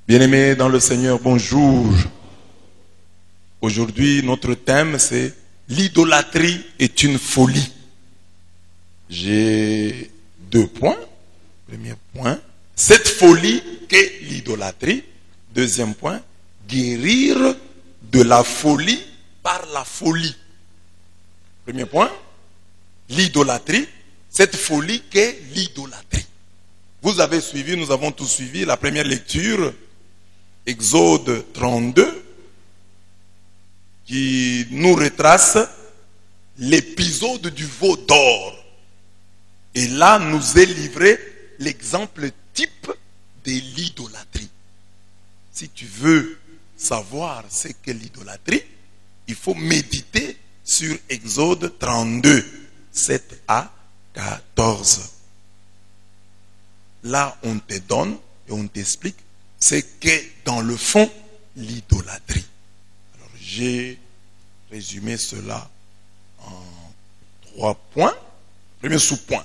Bien-aimés dans le Seigneur, bonjour. Aujourd'hui, notre thème, c'est l'idolâtrie est une folie. J'ai 2 points. Premier point, cette folie qu'est l'idolâtrie. Deuxième point, guérir de la folie par la folie. Premier point, l'idolâtrie, cette folie qu'est l'idolâtrie. Vous avez suivi, nous avons tous suivi la première lecture, Exode 32, qui nous retrace l'épisode du veau d'or. Et là, nous est livré l'exemple type de l'idolâtrie. Si tu veux savoir ce qu'est l'idolâtrie, il faut méditer sur Exode 32, 7 à 14. Là, on te donne et on t'explique ce qu'est dans le fond l'idolâtrie. Alors, j'ai résumé cela en 3 points. Premier sous-point,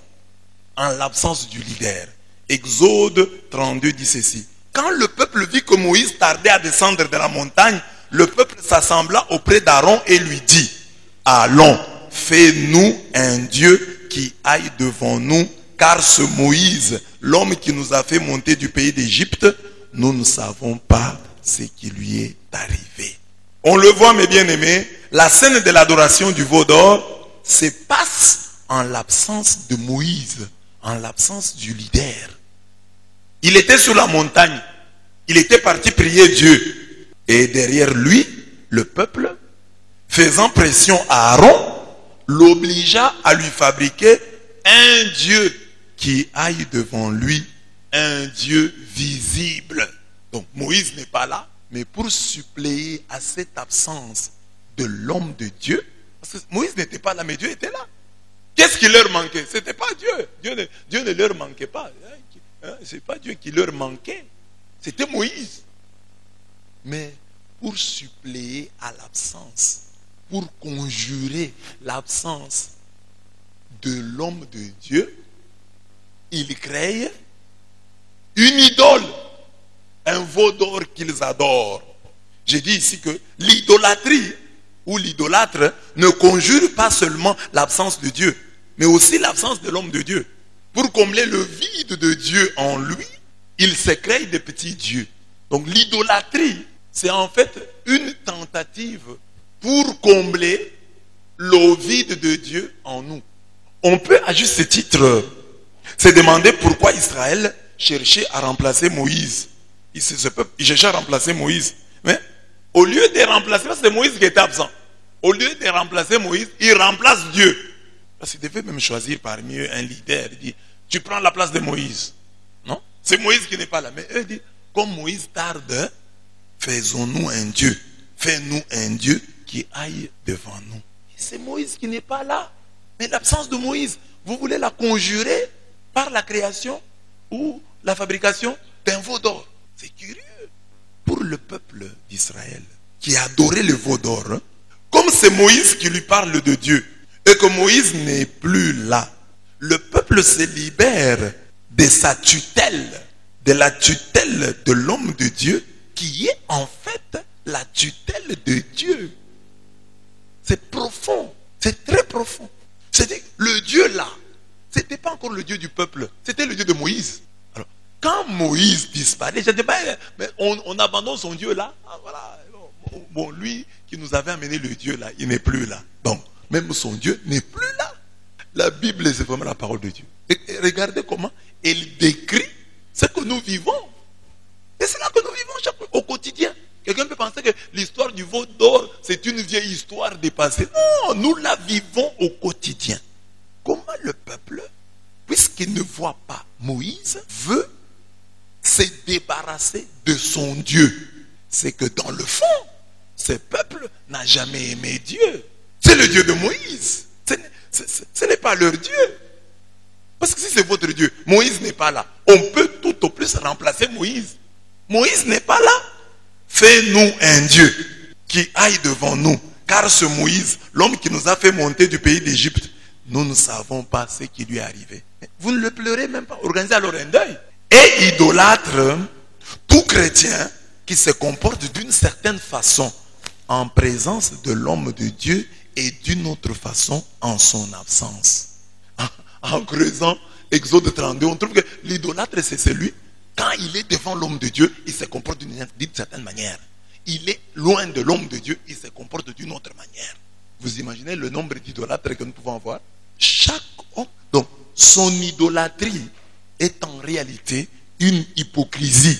en l'absence du leader. Exode 32 dit ceci. Quand le peuple vit que Moïse tardait à descendre de la montagne, le peuple s'assembla auprès d'Aaron et lui dit, allons, fais-nous un Dieu qui aille devant nous, car ce Moïse, l'homme qui nous a fait monter du pays d'Égypte, nous ne savons pas ce qui lui est arrivé. On le voit, mes bien-aimés, la scène de l'adoration du veau d'or se passe en l'absence de Moïse, en l'absence du leader. Il était sur la montagne, il était parti prier Dieu. Et derrière lui, le peuple, faisant pression à Aaron, l'obligea à lui fabriquer un Dieu qui aille devant lui, un Dieu visible. Donc Moïse n'est pas là, mais pour suppléer à cette absence de l'homme de Dieu, parce que Moïse n'était pas là, mais Dieu était là. Qu'est-ce qui leur manquait? Ce n'était pas Dieu. Dieu ne leur manquait pas. Ce n'est pas Dieu qui leur manquait. C'était Moïse. Mais pour suppléer à l'absence, pour conjurer l'absence de l'homme de Dieu, ils créent une idole, un veau d'or qu'ils adorent. J'ai dit ici que l'idolâtrie ou l'idolâtre ne conjure pas seulement l'absence de Dieu, mais aussi l'absence de l'homme de Dieu. Pour combler le vide de Dieu en lui, il se crée des petits dieux. Donc l'idolâtrie, c'est en fait une tentative pour combler le vide de Dieu en nous. On peut à juste titre se demander pourquoi Israël cherchait à remplacer Moïse. Ce peuple, il cherchait à remplacer Moïse. Mais au lieu de remplacer, parce que c'est Moïse qui était absent, au lieu de remplacer Moïse, il remplace Dieu. Parce qu'il devait même choisir parmi eux un leader. Il dit, tu prends la place de Moïse. Non? C'est Moïse qui n'est pas là. Mais eux disent, comme Moïse tarde, faisons-nous un Dieu. Fais-nous un Dieu qui aille devant nous. Et c'est Moïse qui n'est pas là. Mais l'absence de Moïse, vous voulez la conjurer par la création ou la fabrication d'un veau d'or. C'est curieux. Pour le peuple d'Israël qui adorait le veau d'or, comme c'est Moïse qui lui parle de Dieu et que Moïse n'est plus là, le peuple se libère de sa tutelle, de la tutelle de l'homme de Dieu qui est en fait la tutelle de Dieu. C'est profond, c'est très profond. C'est-à-dire, le Dieu là, ce n'était pas encore le Dieu du peuple, c'était le Dieu de Moïse. Alors, quand Moïse disparaît, je ne dis pas, mais on abandonne son Dieu là. Ah, voilà. Bon, lui qui nous avait amené le Dieu là, il n'est plus là. Donc, même son Dieu n'est plus là. La Bible, c'est vraiment la parole de Dieu. Et regardez comment elle décrit ce que nous vivons. Et c'est là que nous vivons au quotidien. Quelqu'un peut penser que l'histoire du veau d'or, c'est une vieille histoire dépassée. Non, nous la vivons au quotidien. Comment le peuple, puisqu'il ne voit pas Moïse, veut se débarrasser de son Dieu? C'est que dans le fond, ce peuple n'a jamais aimé Dieu. C'est le Dieu de Moïse. Ce n'est pas leur Dieu. Parce que si c'est votre Dieu, Moïse n'est pas là. On peut tout au plus remplacer Moïse. Moïse n'est pas là. Fais-nous un Dieu qui aille devant nous. Car ce Moïse, l'homme qui nous a fait monter du pays d'Égypte, nous ne savons pas ce qui lui est arrivé. Vous ne le pleurez même pas. Organisez alors un deuil. Et idolâtre, tout chrétien qui se comporte d'une certaine façon en présence de l'homme de Dieu et d'une autre façon en son absence. En creusant Exode 32, on trouve que l'idolâtre, c'est celui, quand il est devant l'homme de Dieu, il se comporte d'une certaine manière. Il est loin de l'homme de Dieu, il se comporte d'une autre manière. Vous imaginez le nombre d'idolâtres que nous pouvons avoir? Chaque homme, donc son idolâtrie est en réalité une hypocrisie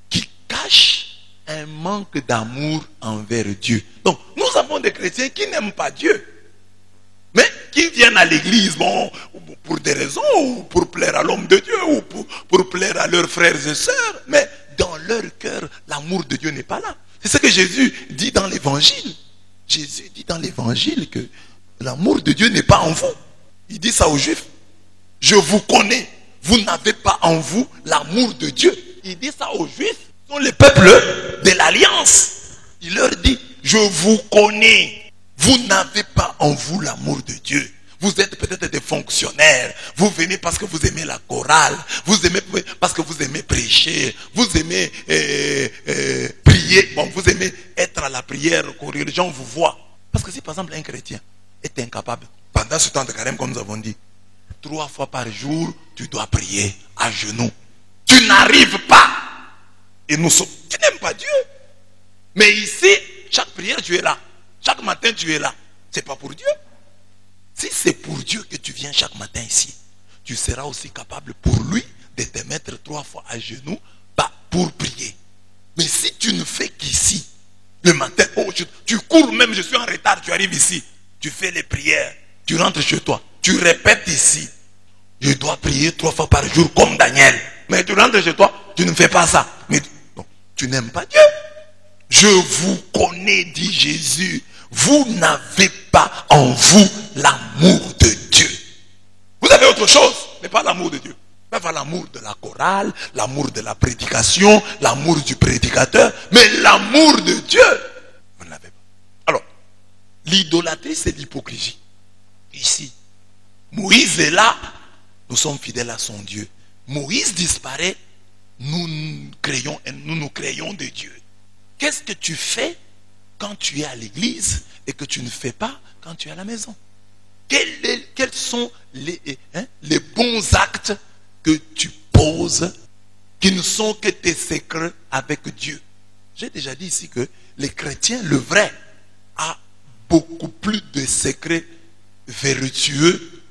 qui cache un manque d'amour envers Dieu. Donc nous avons des chrétiens qui n'aiment pas Dieu, mais qui viennent à l'église, bon, pour des raisons, ou pour plaire à l'homme de Dieu, ou pour plaire à leurs frères et sœurs, mais dans leur cœur, l'amour de Dieu n'est pas là. C'est ce que Jésus dit dans l'évangile. Jésus dit dans l'évangile que l'amour de Dieu n'est pas en vous. Il dit ça aux Juifs. Je vous connais, vous n'avez pas en vous l'amour de Dieu. Il dit ça aux Juifs, ce sont les peuples de l'Alliance. Il leur dit, je vous connais, vous n'avez pas en vous l'amour de Dieu. Vous êtes peut-être des fonctionnaires, vous venez parce que vous aimez la chorale, vous aimez parce que vous aimez prêcher, vous aimez prier, bon, vous aimez être à la prière, courir, les gens vous voient. Parce que si par exemple un chrétien est incapable, pendant ce temps de carême comme nous avons dit, 3 fois par jour, tu dois prier à genoux. Tu n'arrives pas. Et nous sommes, tu n'aimes pas Dieu. Mais ici, chaque prière tu es là. Chaque matin tu es là. C'est pas pour Dieu. Si c'est pour Dieu que tu viens chaque matin ici, tu seras aussi capable pour lui de te mettre 3 fois à genoux, pas pour prier. Mais si tu ne fais qu'ici, le matin, oh, tu cours même, je suis en retard, tu arrives ici, tu fais les prières, tu rentres chez toi, tu répètes ici, je dois prier 3 fois par jour comme Daniel. Mais tu rentres chez toi, tu ne fais pas ça. Mais non, tu n'aimes pas Dieu. Je vous connais, dit Jésus. Vous n'avez pas en vous l'amour de Dieu. Vous avez autre chose, mais pas l'amour de Dieu. Pas l'amour de la chorale, l'amour de la prédication, l'amour du prédicateur, mais l'amour de Dieu, vous ne l'avez pas. Alors, l'idolâtrie, c'est l'hypocrisie. Ici, Moïse est là, nous sommes fidèles à son Dieu. Moïse disparaît, nous nous créons de Dieu. Qu'est-ce que tu fais quand tu es à l'église et que tu ne fais pas quand tu es à la maison? Quels sont les bons actes que tu poses qui ne sont que tes secrets avec Dieu? J'ai déjà dit ici que les chrétiens, le vrai, a beaucoup plus de secrets vertueux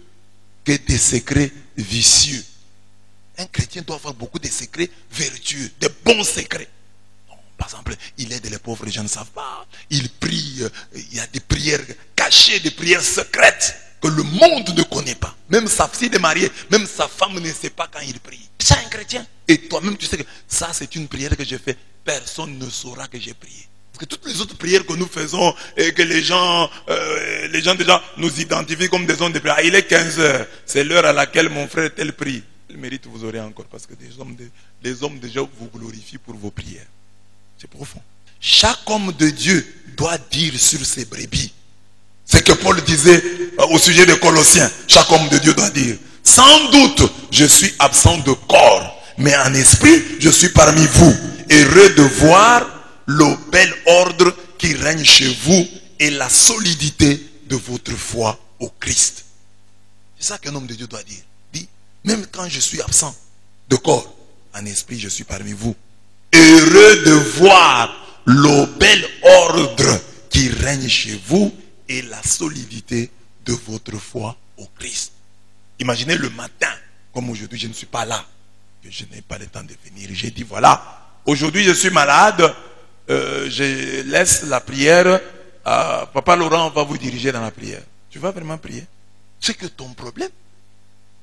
que des secrets vicieux. Un chrétien doit avoir beaucoup de secrets vertueux, de bons secrets. Par exemple, il aide les pauvres, les gens ne savent pas. Il prie, il y a des prières cachées, des prières secrètes que le monde ne connaît pas. Même s'il est marié, même sa femme ne sait pas quand il prie. C'est un chrétien. Et toi-même, tu sais que ça, c'est une prière que j'ai faite. Personne ne saura que j'ai prié. Parce que toutes les autres prières que nous faisons et que les gens déjà nous identifient comme des hommes de prière. Il est 15 heures. C'est l'heure à laquelle mon frère tel prie. Le mérite vous aurez encore parce que les hommes déjà vous glorifient pour vos prières. C'est profond. Chaque homme de Dieu doit dire sur ses brebis. C'est que Paul disait au sujet des Colossiens. Chaque homme de Dieu doit dire. Sans doute, je suis absent de corps, mais en esprit, je suis parmi vous. Heureux de voir le bel ordre qui règne chez vous et la solidité de votre foi au Christ. C'est ça qu'un homme de Dieu doit dire. Dit, même quand je suis absent de corps, en esprit, je suis parmi vous. Heureux de voir le bel ordre qui règne chez vous et la solidité de votre foi au Christ. Imaginez le matin, comme aujourd'hui je ne suis pas là, que je n'ai pas le temps de venir. J'ai dit voilà, aujourd'hui je suis malade, je laisse la prière, Papa Laurent va vous diriger dans la prière. Tu vas vraiment prier? C'est que ton problème,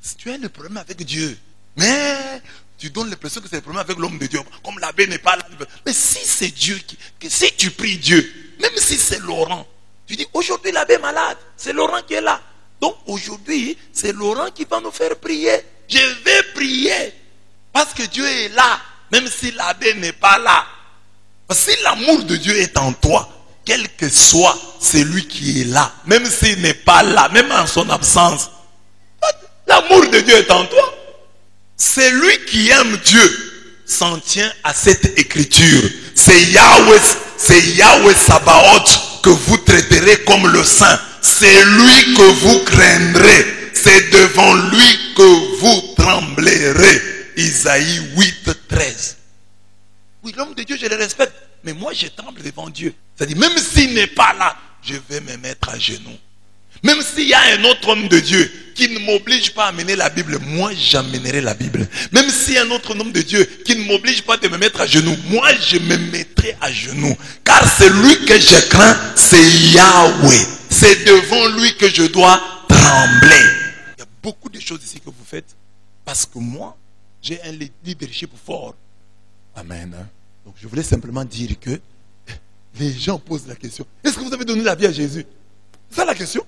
si tu as le problème avec Dieu, mais tu donnes l'impression que c'est le problème avec l'homme de Dieu. Comme l'abbé n'est pas là. Mais si c'est Dieu, si tu pries Dieu, même si c'est Laurent, tu dis aujourd'hui l'abbé est malade, c'est Laurent qui est là. Donc aujourd'hui, c'est Laurent qui va nous faire prier. Je vais prier. Parce que Dieu est là, même si l'abbé n'est pas là. Parce que si l'amour de Dieu est en toi, quel que soit celui qui est là, même s'il n'est pas là, même en son absence, l'amour de Dieu est en toi. C'est lui qui aime Dieu. s'en tient à cette écriture. C'est Yahweh Sabaoth que vous traiterez comme le Saint. C'est lui que vous craindrez. C'est devant lui que vous tremblerez. Isaïe 8, 13. Oui, l'homme de Dieu, je le respecte. Mais moi, je tremble devant Dieu. C'est-à-dire, même s'il n'est pas là, je vais me mettre à genoux. Même s'il y a un autre homme de Dieu qui ne m'oblige pas à amener la Bible, moi j'amènerai la Bible. Même s'il y a un autre homme de Dieu qui ne m'oblige pas de me mettre à genoux, moi je me mettrai à genoux. Car celui que je crains, c'est Yahweh. C'est devant lui que je dois trembler. Il y a beaucoup de choses ici que vous faites parce que moi, j'ai un leadership fort. Amen. Donc je voulais simplement dire que les gens posent la question, est-ce que vous avez donné la vie à Jésus? C'est ça la question.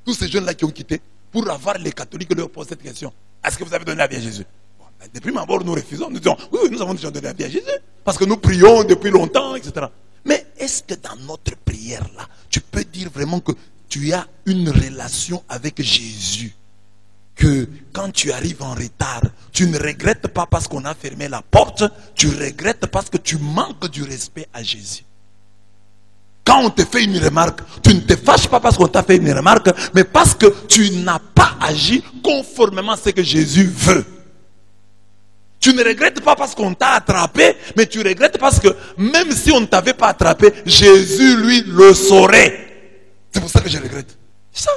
Tous ces jeunes-là qui ont quitté, pour avoir les catholiques leur posent cette question. Est-ce que vous avez donné la vie à Jésus? Bon, depuis ma mort, nous refusons. Nous disons, oui, nous avons déjà donné la vie à Jésus. Parce que nous prions depuis longtemps, etc. Mais est-ce que dans notre prière-là, tu peux dire vraiment que tu as une relation avec Jésus? Que quand tu arrives en retard, tu ne regrettes pas parce qu'on a fermé la porte, tu regrettes parce que tu manques du respect à Jésus. Quand on te fait une remarque, tu ne te fâches pas parce qu'on t'a fait une remarque, mais parce que tu n'as pas agi conformément à ce que Jésus veut. Tu ne regrettes pas parce qu'on t'a attrapé, mais tu regrettes parce que même si on ne t'avait pas attrapé, Jésus, lui, le saurait. C'est pour ça que je regrette. C'est ça.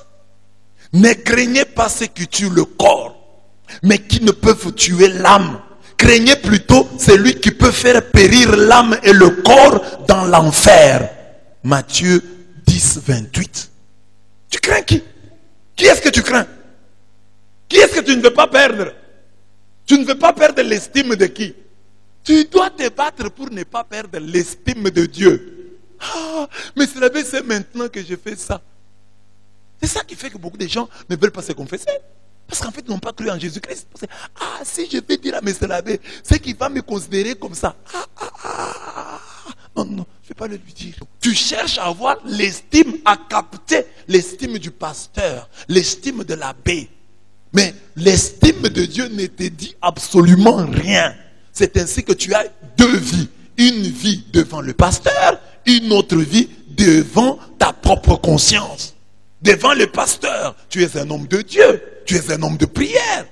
Ne craignez pas ceux qui tuent le corps, mais qui ne peuvent tuer l'âme. Craignez plutôt celui qui peut faire périr l'âme et le corps dans l'enfer. Matthieu 10, 28. Tu crains qui? Qui est-ce que tu crains? Qui est-ce que tu ne veux pas perdre? Tu ne veux pas perdre l'estime de qui? Tu dois te battre pour ne pas perdre l'estime de Dieu. Ah, mais c'est maintenant que je fais ça. C'est ça qui fait que beaucoup de gens ne veulent pas se confesser. Parce qu'en fait, ils n'ont pas cru en Jésus-Christ. Ah, si je vais dire à M. l'abbé, c'est qu'il va me considérer comme ça. Non, non, je ne vais pas le lui dire. Tu cherches à avoir l'estime, à capter l'estime du pasteur, l'estime de l'abbé. Mais l'estime de Dieu ne te dit absolument rien. C'est ainsi que tu as deux vies. Une vie devant le pasteur, une autre vie devant ta propre conscience. Devant le pasteur, tu es un homme de Dieu, tu es un homme de prière.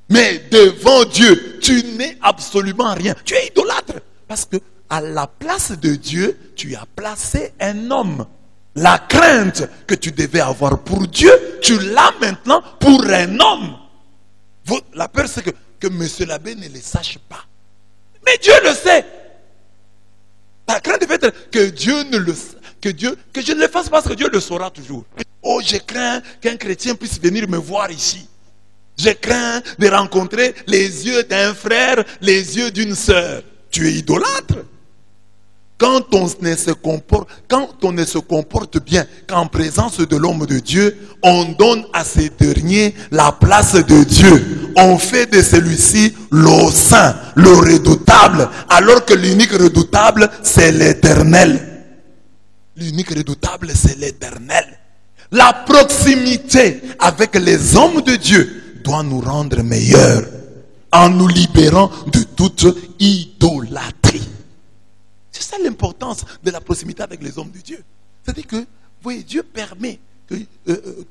Mais devant Dieu, tu n'es absolument rien. Tu es idolâtre. Parce que à la place de Dieu, tu as placé un homme. La crainte que tu devais avoir pour Dieu, tu l'as maintenant pour un homme. La peur, c'est que M. l'abbé ne le sache pas. Mais Dieu le sait. Ta crainte devait être que Dieu ne le sache. Que je ne le fasse pas parce que Dieu le saura toujours. Oh, je crains qu'un chrétien puisse venir me voir ici. Je crains de rencontrer les yeux d'un frère, les yeux d'une sœur. Tu es idolâtre. Quand on ne se comporte bien qu'en présence de l'homme de Dieu, on donne à ces derniers la place de Dieu. On fait de celui-ci le saint, le redoutable, alors que l'unique redoutable, c'est l'Éternel. L'unique redoutable, c'est l'Éternel. La proximité avec les hommes de Dieu doit nous rendre meilleurs en nous libérant de toute idolâtrie. C'est ça l'importance de la proximité avec les hommes de Dieu. C'est-à-dire que, vous voyez, Dieu permet que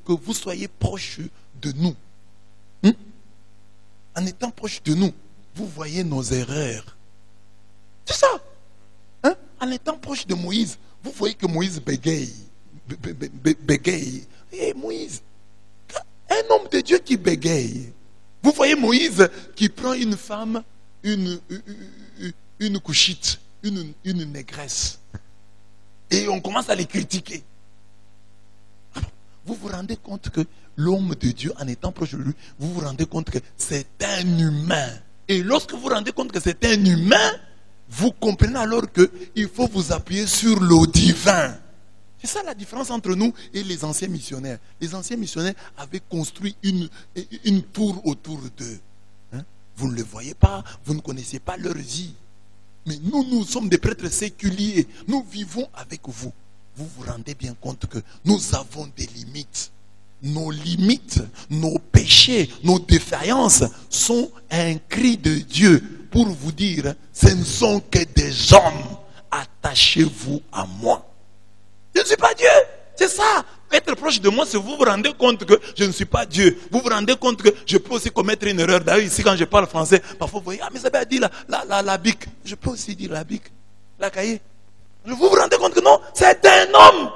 vous soyez proches de nous. En étant proche de nous, vous voyez nos erreurs. C'est ça. En étant proche de Moïse, vous voyez que Moïse bégaye. Et Moïse, un homme de Dieu qui bégaye. Vous voyez Moïse qui prend une femme, une couchite, une négresse. Et on commence à les critiquer. Vous vous rendez compte que l'homme de Dieu, en étant proche de lui, vous vous rendez compte que c'est un humain. Et lorsque vous vous rendez compte que c'est un humain, vous comprenez alors qu'il faut vous appuyer sur le divin. C'est ça la différence entre nous et les anciens missionnaires. Les anciens missionnaires avaient construit une tour autour d'eux. Vous ne le voyez pas, vous ne connaissez pas leur vie. Mais nous sommes des prêtres séculiers. Nous vivons avec vous. Vous vous rendez bien compte que nous avons des limites. Nos limites, nos péchés, nos défaillances sont un cri de Dieu pour vous dire, ce ne sont que des hommes. Attachez-vous à moi. Je ne suis pas Dieu. C'est ça. Être proche de moi, c'est vous vous rendez compte que je ne suis pas Dieu. Vous vous rendez compte que je peux aussi commettre une erreur. D'ailleurs, ici, quand je parle français, parfois vous voyez, ah, mais ça a dit la bique. Je peux aussi dire la bique, la cahier. Vous vous rendez compte que non, c'est un homme.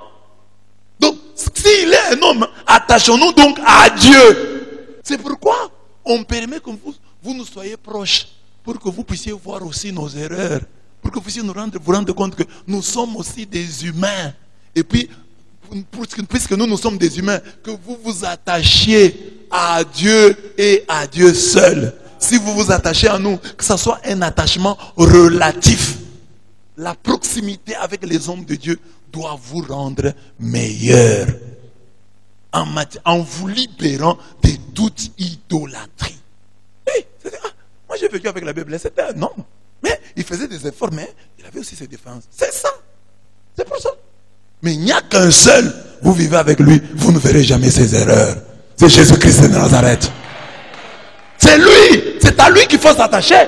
Donc, s'il est un homme, attachons-nous donc à Dieu. C'est pourquoi on permet que vous nous soyez proches, pour que vous puissiez voir aussi nos erreurs, pour que vous puissiez vous rendre compte que nous sommes aussi des humains. Et puis, puisque nous sommes des humains, que vous vous attachiez à Dieu et à Dieu seul. Si vous vous attachez à nous, que ce soit un attachement relatif. La proximité avec les hommes de Dieu doit vous rendre meilleur en vous libérant de toute idolâtrie. Oui, moi j'ai vécu avec la Bible, c'était un homme, mais il faisait des efforts, mais il avait aussi ses défenses. C'est ça, c'est pour ça. Mais il n'y a qu'un seul, vous vivez avec lui, vous ne verrez jamais ses erreurs. C'est Jésus-Christ de Nazareth. C'est lui, c'est à lui qu'il faut s'attacher.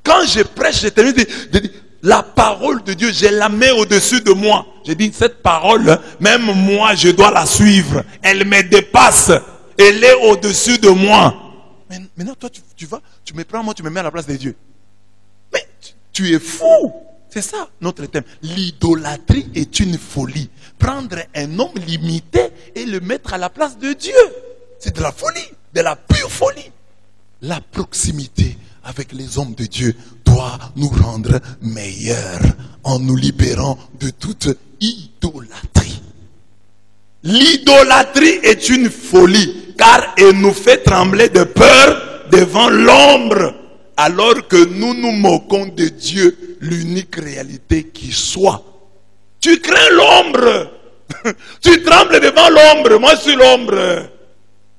Quand je prêche, je termine de dire, la parole de Dieu, je la mets au-dessus de moi. J'ai dit, cette parole, même moi, je dois la suivre. Elle me dépasse. Elle est au-dessus de moi. Mais maintenant, toi, tu vas, tu me prends, moi, tu me mets à la place de Dieu. Mais tu es fou. C'est ça, notre thème. L'idolâtrie est une folie. Prendre un homme limité et le mettre à la place de Dieu. C'est de la folie, de la pure folie. La proximité avec les hommes de Dieu doit nous rendre meilleurs en nous libérant de toute idolâtrie. L'idolâtrie est une folie car elle nous fait trembler de peur devant l'ombre alors que nous nous moquons de Dieu, l'unique réalité qui soit. Tu crains l'ombre. Tu trembles devant l'ombre. Moi je suis l'ombre.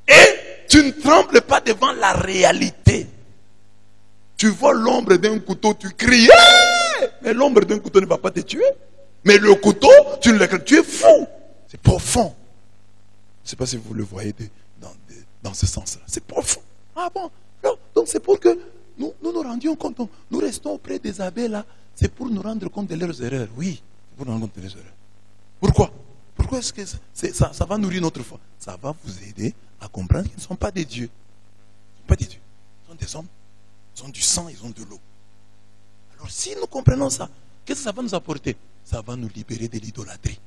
Et tu ne trembles pas devant la réalité. Tu vois l'ombre d'un couteau, tu cries. Hey! Mais l'ombre d'un couteau ne va pas te tuer. Mais le couteau, tu ne le crains. Tu es fou. C'est profond. Je ne sais pas si vous le voyez dans ce sens-là. C'est profond. Ah bon? Non. Donc c'est pour que nous nous rendions compte. Nous restons auprès des abbés là. C'est pour nous rendre compte de leurs erreurs. Oui, pour nous rendre compte de leurs erreurs. Pourquoi? Pourquoi est-ce que ça va nourrir notre foi? Ça va vous aider à comprendre qu'ils ne sont pas des dieux. Ils ne sont pas des dieux. Ils sont des hommes. Ils ont du sang, ils ont de l'eau. Alors si nous comprenons ça, qu'est-ce que ça va nous apporter? Ça va nous libérer de l'idolâtrie.